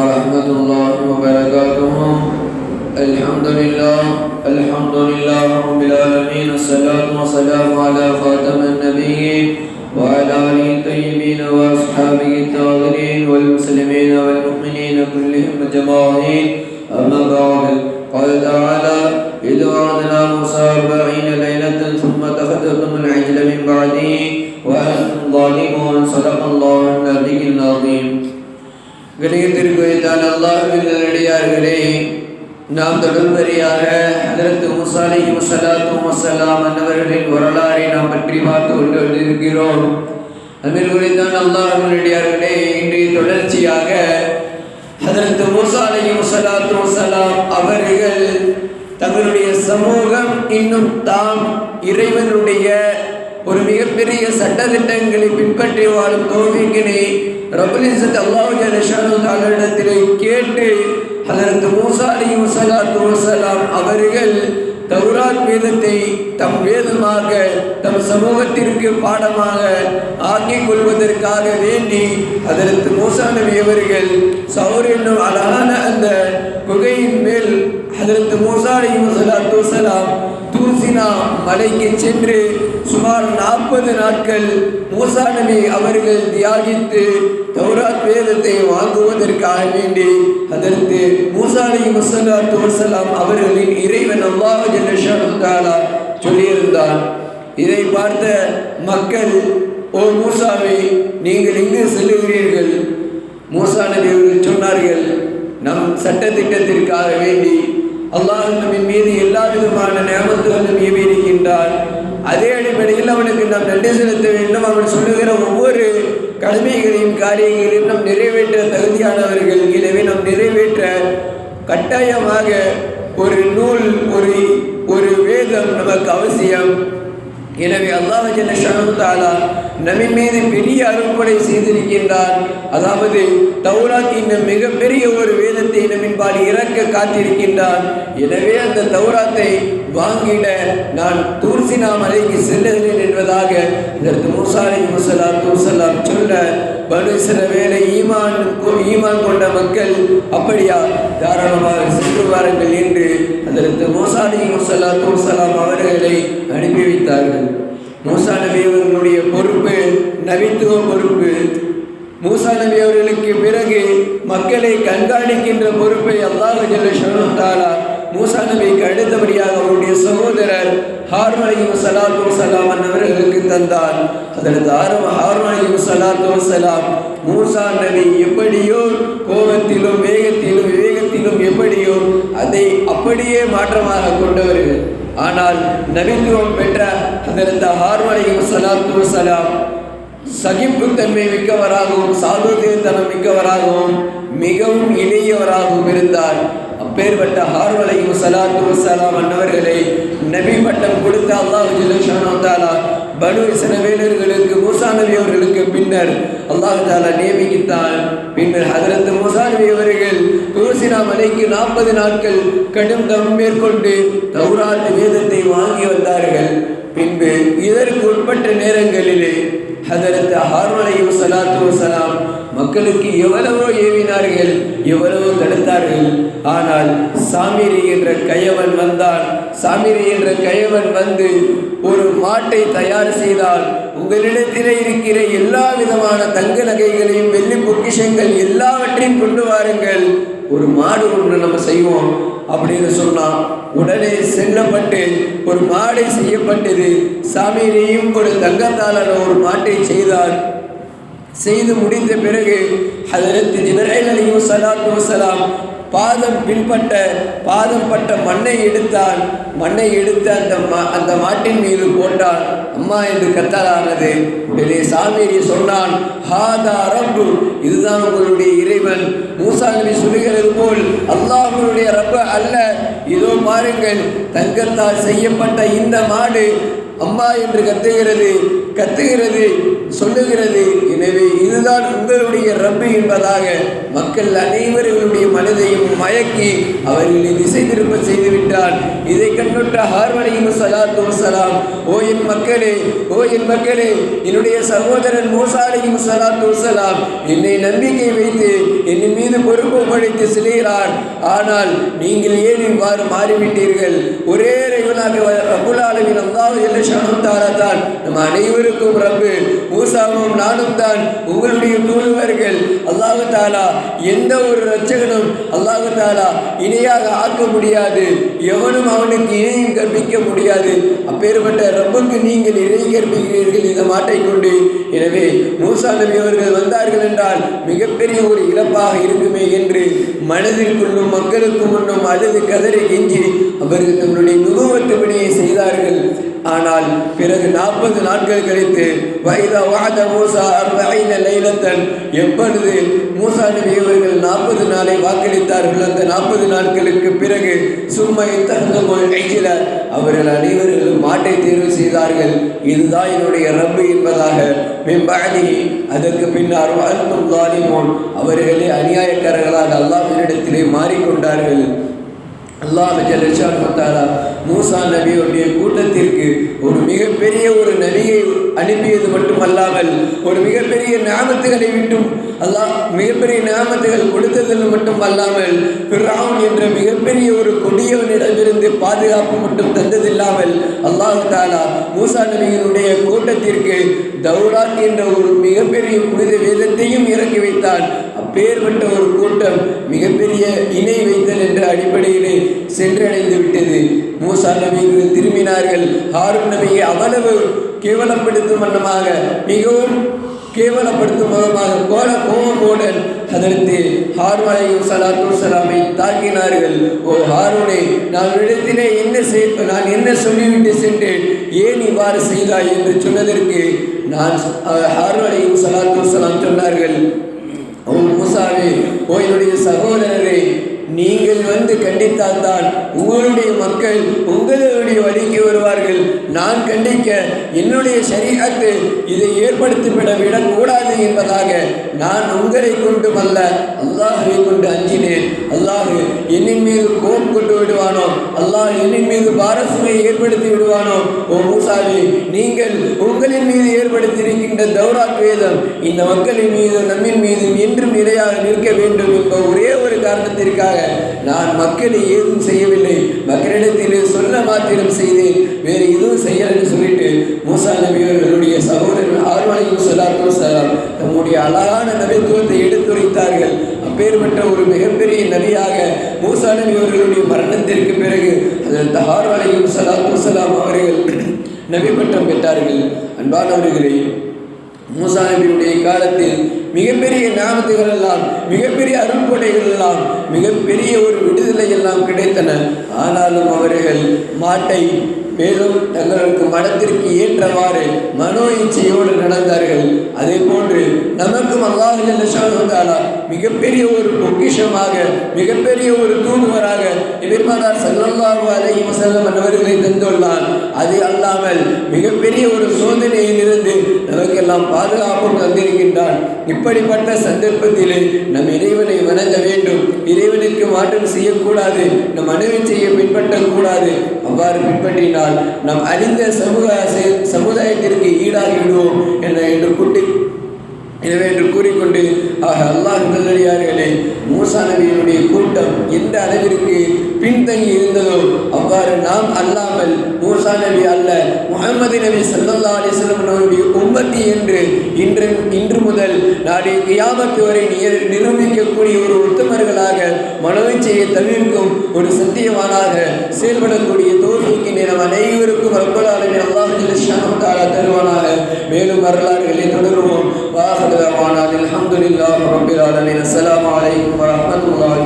ورحمة الله وبركاته. الحمد لله رب العالمين، الصلاة والسلام على خاتم النبيين وعلى آله الطيبين وأصحابه الطاهرين والمسلمين والمؤمنين كلهم أجمعين. أما بعد، قال تعالى: إذ وعدنا موسى 40 ليلة ثم اتخذتم العجل من بعده وأنتم ظالمون. صدق الله العلي العظيم. கணியத்திற்குரித்தான அல்லாஹ்வின் நல்லடியார்களே, நாம் தொடர்படியாக ஹஜ்ரத் மூஸா அலைஹிஸ்ஸலாத்து வஸ்ஸலாம் அன்னவர்களின் வரலாறை நாம் பற்றி பார்த்து கொண்டிருக்கிறோம். அமீர் குறித்தான் அல்லாஹ்வின் நல்லடியார்களே, இன்றைய தொடர்ச்சியாக ஹஜ்ரத் மூஸா அலைஹிஸ்ஸலாத்து வஸ்ஸலாம் அவர்கள் தங்களுடைய சமூகம் இன்னும் தாம் இறைவனுடைய ஒரு மிகப்பெரிய சட்டத்திட்டங்களை பின்பற்றி வாழும் தௌஃபீக்கினை ரப்பல் இஸ்ஸத் அல்லாஹ் ஜல்ல ஷானஹு தஆலாவிடத்திலே கேட்டு ஹஜ்ரத் மூஸா அலைஹிஸ்ஸலாத்து வஸ்ஸலாம் அவர்கள் தௌராத் வேதத்தை தம் வேதமாக தம் சமூகத்திற்கு பாடமாக ஆக்கிக் கொள்வதற்காக வேண்டி ஹஜ்ரத் மூஸா நபி அவர்கள் சௌர் என்னும் அழகான அந்த குகையின் மேல் ஹஜ்ரத் மூஸா அலைஹிஸ்ஸலாத்து வஸ்ஸலாம் தூசினா மலைக்கு சென்று சுமார் 40 நாட்கள் மூஸா நபி அவர்கள் தியாகித்து தௌராத் வேதத்தை வாங்குவதற்காக வேண்டி ஹஜ்ரத் மூஸா அலைஹிஸ்ஸலாத்து வஸ்ஸலாம் அவர்களின் இறைவன் அல்லாஹ் ஜல்ல ஷானஹு தஆலா சொல்லியிருந்தார். இதை பார்த்த மக்கள், ஓ மூஸாவே, நீங்கள் எங்கு செல்லுகிறீர்கள்? மூஸா நபி அவர்கள் சொன்னார்கள், நம் சட்டத்திட்டத்திற்காக வேண்டி அல்லாஹ் நம்மின் மீது எல்லா விதமான நியமத்துகளும் ஏவியிருக்கின்றான். அதே அடிப்படையில் அவனுக்கு நாம் நன்றி செலுத்த வேண்டும். அவன் சொல்லுகிற ஒவ்வொரு கடமைகளையும் காரியங்களையும் நாம் நிறைவேற்ற தகுதியானவர்கள். எனவே நாம் நிறைவேற்ற கட்டாயமாக ஒரு நூல், ஒரு வேதம் நமக்கு அவசியம். எனவே அல்லாஹ் ஜல்ல ஷானஹு தஆலா நபி மீது பெரிய அருள்கொடை செய்திருக்கின்றான். அதாவது தௌராத் இன்னும் மிகப்பெரிய ஒரு வேதத்தை நம்மின்பால் இறக்க காத்திருக்கின்றான். எனவே அந்த தௌராத்தை வாங்கிட நான் தூர்சினா மலைக்கு செல்லுகிறேன் என்பதாக இதற்கு மூஸா அலைஹிஸ்ஸலாத்து வஸ்ஸலாம் சொல்ல, பனு இஸ்ரவேலை ஈமான் கொண்ட மக்கள், அப்படியா, தாராளமாக சென்று வாருங்கள் என்று அதற்கு மூஸா அலைஹிஸ்ஸலாத்து வஸ்ஸலாம் அவர்களை அனுப்பி வைத்தார்கள். மூஸா நபி அவர்களுடைய பொறுப்பு நபித்துவ பொறுப்பு. மூஸா நபி அவர்களுக்கு பிறகு மக்களை கண்காணிக்கின்ற பொறுப்பை அல்லாஹ் ஜல்ல ஷானஹு தஆலா மூஸா நபிக்கு அடுத்தபடியாக அவருடைய சகோதரர் ஹாரூன் அலைஹிஸ்ஸலாத்து வஸ்ஸலாம் அவர்களுக்கு தந்தார். அதற்கு ஹாரூன் அலைஹிஸ்ஸலாத்து வஸ்ஸலாம் மூஸா நபி எப்படியோ கோபத்திலும் வேகத்திலும் விவேகத்திலும் எப்படியோ அதை அப்படியே மாற்றமாக கொண்டவர்கள். ஆனால் நபித்துவம் பெற்ற அதற்கு ஹாரூன் அலைஹிஸ்ஸலாத்து வஸ்ஸலாம் சகிப்புத்தன்மை மிக்கவராகவும் சாதுரியத்தனம் மிக்கவராகவும் மிகவும் இளையவராகவும் இருந்தார். அப்பேற்பட்ட ஹாரூன் அலைஹிஸ்ஸலாத்து வஸ்ஸலாம் அன்னவர்களை நபி பட்டம் கொடுத்த அல்லாஹ் ஜல்ல ஷானஹு தஆலா பனு இஸ்ரவேலர்களுக்கு மூஸா நபி அவர்களுக்கு பின்னர் அல்லாஹ் தஆலா நியமித்தான். பின்னர் ஹஜ்ரத் மூஸா நபி அவர்கள் தூர்சினா மலைக்கு 40 நாட்கள் கடும் தவம் மேற்கொண்டு தௌராத் வேதத்தை வாங்கி வந்தார்கள். பின்பு இதற்கு உட்பட்ட நேரங்களிலே ஹஜ்ரத் ஹாரூன் அலைஹிஸ்ஸலாத்து வஸ்ஸலாம் மக்களுக்கு எவ்வளவோ ஏவினார்கள், எவ்வளவோ தடுத்தார்கள். ஆனால் சாமிரி என்ற கயவன் வந்தான். சாமிரி என்ற கயவன் வந்து ஒரு மாட்டை தயார் செய்தால், உங்களிடத்திலே இருக்கிற எல்லா விதமான தங்க நகைகளையும் வெள்ளி பொக்கிஷங்கள் எல்லாவற்றையும் கொண்டு வாருங்கள், ஒரு மாடு ஒன்று நம்ம செய்வோம் அப்படின்னு சொன்னான். உடனே செல்லப்பட்டு ஒரு மாடை செய்யப்பட்டது. சாமியையும் ஒரு தங்கத்தாலான ஒரு மாட்டை செய்தார். செய்து முடிந்த பிறகு ஹஜ்ரத் ஜிப்ரீல் அலைஹிஸ்ஸலாத்து வஸ்ஸலாம் பாதம் பட்ட மண்ணை எடுத்தான். மண்ணை எடுத்து அந்த மாட்டின் மீது போட்டான். அம்மா என்று கத்தலானது. உடனே சாமிரி சொன்னான், ஹாதா ரப்பு, இதுதான் உங்களுடைய இறைவன். மூஸா நபி சொல்லுகிறது போல் அல்லாஹ்வுடைய ரப்பு அல்ல. இதோ பாருங்கள், தங்கத்தால் செய்யப்பட்ட இந்த மாடு அம்மா என்று கத்துகிறது சொல்லுகிறது. எனவே இதுதான் உங்களுடைய ரப்பு என்பதாக மக்கள் அனைவர்களுடைய மனதையும் மயக்கி அவர்களை திசை திரும்ப செய்துவிட்டார். இதை கண்டுற்ற ஹாரூன் அலைஹிஸ்ஸலாத்து வஸ்ஸலாம், ஓ என் மக்களே, என்னுடைய சகோதரன் மூஸா அலைஹிஸ்ஸலாத்து வஸ்ஸலாம் என்னை நம்பிக்கை வைத்து என்னின் மீது பொறுப்பு படைத்து செல்கிறார். ஆனால் நீங்கள் ஏன் இவ்வாறு மாறிவிட்டீர்கள்? ஒரே இறைவனாக ரப்புல் ஆலமீன் அல்லாஹ் ஜல்ல ஷானஹு தஆலா தான் நம் அனைவருக்கும் ரப்பு. மூசாவும் நானும் தான் உங்களுடைய தூதுவர்கள். அல்லாஹ் தஆலா எந்த ஒரு இரட்சகனும் அல்லாஹ் தஆலா இணையாக ஆக்க முடியாது. எவனும் அவனுக்கு இணையும் கற்பிக்க முடியாது. அப்பேற்பட்ட ரப்புக்கு நீங்கள் இணை கற்பிக்கிறீர்கள் இந்த மாட்டை கொண்டு. எனவே மூசா நபி அவர்கள் வந்தார்கள் என்றால் மிகப்பெரிய ஒரு இழப்பாக இருக்குமே என்று மனதிற்குள்ளும் மக்களுக்கு முன்னும் அழுது கதறி கெஞ்சி அவர்கள் தங்களுடைய நுபுவத்து பணியை செய்தார்கள். ஆனால் பிறகு 40 நாட்கள் கழித்து வைதா வாத மூசா 40 லைலத்தன், எப்பொழுது மூசா நபி அவர்கள் 40 நாளை வாக்களித்தார்கள், அந்த 40 நாட்களுக்கு பிறகு சும்மா இத்தகமுல் ஐஜில, அவர்கள் அனைவர்களும் மாட்டை தேர்வு செய்தார்கள். இதுதான் என்னுடைய ரப்பு என்பதாக. மேம்பாடி அதற்கு பின்னர் அவர்களே அநியாயக்காரர்களாக அல்லாஹ்வினிடத்திலே மாறிக்கொண்டார்கள். அல்லாஹ் ஜல்ல ஷானஹு தஆலா மூசா நபியுடைய கூட்டத்திற்கு ஒரு மிகப்பெரிய ஒரு நபியை அனுப்பியது மட்டுமல்லாமல் ஒரு மிகப்பெரிய நியாமத்துகளை விட்டும் அல்லாஹ் மிகப்பெரிய நியாமத்துகள் கொடுத்ததில் மட்டும் அல்லாமல் ஃபிர்அவுன் என்ற மிகப்பெரிய ஒரு கொடியவனிடமிருந்து பாதுகாப்பு மட்டும் தந்ததில்லாமல் அல்லாஹ் தஆலா மூசா நபியினுடைய கூட்டத்திற்கு தௌராத் என்ற ஒரு மிகப்பெரிய புனித வேதத்தையும் இறக்கி வைத்தான். அப்பேற்பட்ட ஒரு கூட்டம் மிகப்பெரிய இணை வைத்தல் என்ற அடிப்படையிலே சென்றடைந்து விட்டது. மூசா நபிகள் திரும்பினார்கள். ஹாரூன் நபியை அவ்வளவு கேவலப்படுத்தும் வண்ணமாக, மிகவும் கேவலப்படுத்தும் விதமாக கோபமுடன் அதற்கு ஹாரூன் அலைஹிஸ்ஸலாத்து வஸ்ஸலாமை தாக்கினார்கள். ஓ ஹாரூனே, நான் இடத்திலே நான் என்ன சொல்லிவிட்டு சென்றேன், ஏன் இவ்வாறு செய்தாய் என்று சொன்னதற்கு ஹாரூன் அலைஹிஸ்ஸலாத்து வஸ்ஸலாம் சொன்னார்கள், ஓ மூசாவே, ஓ என்னுடைய சகோதரரே, நீங்கள் வந்து கண்டித்தால்தான் உங்களுடைய மக்கள் உங்களுடைய வழிக்கு வருவார்கள். நான் கண்டிக்க என்னுடைய ஷரீஅத்து இதை ஏற்படுத்திவிட விடக்கூடாது என்பதாக நான் உங்களை கொண்டும் அல்ல அல்லாஹ்வை கொண்டு அஞ்சினேன். அல்லாஹ் என்னின் மீது கோபம் கொண்டு விடுவானோ, அல்லாஹ் என்னின் மீது பாரசுமை ஏற்படுத்தி விடுவானோ. ஓ மூசாவே, நீங்கள் உங்களின் மீது ஏற்படுத்தியிருக்கின்ற தௌராத் வேதம் இந்த மக்களின் மீது நம்மின் மீதும் என்றும் நிலையாக நிற்க வேண்டும் என்ற ஒரே ஒரு காரணத்திற்காக நான் மக்களை ஏதும் செய்யவில்லை, மக்களிடத்திலே சொல்ல மாத்திரம் செய்தேன், வேறு எதுவும் செய்யலன்னு சொல்லிட்டு மூசா நபி அவர்களுடைய சகோதரர் ஹாரூன் அலைஹிஸ்ஸலாத்து வஸ்ஸலாம் தம்முடைய அழகான நபித்துவத்தை எடுத்துரைத்தார்கள். அப்பேற்பட்ட ஒரு மிகப்பெரிய நபியாக மூசா நபி அவர்களுடைய மரணத்திற்கு பிறகு ஹஜ்ரத் ஹாரூன் அலைஹிஸ்ஸலாத்து வஸ்ஸலாம் அவர்கள் நபி பட்டம் பெற்றார்கள். அன்பானவர்களே, மூசா நபியுடைய காலத்தில் மிகப்பெரிய ஞாபகங்கள் எல்லாம், மிகப்பெரிய அருள்கொடைகள் எல்லாம், மிகப்பெரிய ஒரு விடுதலை எல்லாம் கிடைத்தன. ஆனாலும் அவர்கள் மாட்டை மேலும் தங்களுக்கு மனத்திற்கு ஏற்றவாறு மனோ இச்சையோடு நடந்தார்கள். அதே போன்று நமக்கும் அல்லாஹ் ஜல்ல ஷானஹு தஆலா மிகப்பெரிய ஒரு பொக்கிஷமாக, மிகப்பெரிய ஒரு தூதுவராக பெருமானார் ஸல்லல்லாஹு அலைஹி வஸல்லம் அவர்களை தந்துள்ளார். அது அல்லாமல் மிகப்பெரிய ஒரு சோதனையிலிருந்து நமக்கெல்லாம் பாதுகாப்பும் தந்திருக்கின்றான். இப்படிப்பட்ட சந்தர்ப்பத்திலே நம் இறைவனை வணங்க வேண்டும், இறைவனுக்கு மாற்றம் செய்யக்கூடாது, நம் மனைவி செய்ய பின்பற்றக்கூடாது. அவ்வாறு பின்பற்றினால் நம் அழிந்த சமுதாயத்திற்கு ஈடாகி விடுவோம் என்று கூறிக்கொண்டு அல்லாஹ் நல்லடியார்களே, மூசா நபியினுடைய கூட்டம் எந்த அளவிற்கு பின்தங்கி இருந்ததோ அவ்வாறு நாம் அல்லாமல் மூசா நபி அல்ல முஹம்மது நபி ஸல்லல்லாஹு அலைஹி வஸல்லம் அவருடைய உம்மத்தி என்று இன்று முதல் நாளை கியாமத் வரை நிரூபிக்கக்கூடிய ஒரு உத்தமர்களாக மனோச்சையை தவிர்க்கும் ஒரு சத்தியவானாக செயல்படக்கூடிய தௌஃபீக்கினை நம் அனைவருக்கும் ரப்பல் ஆலமீன் அல்லாஹ் ஜல்ல ஷானஹு தஆலா தருவானாக. மேலும் வரலாறுகளை தொடருவோம். வாஹிரு தஅவானா அல்ஹம்துலில்லாஹி ரப்பில் ஆலமீன். அஸ்ஸலாமு அலைக்கும் வரஹ்மத்துல்லாஹி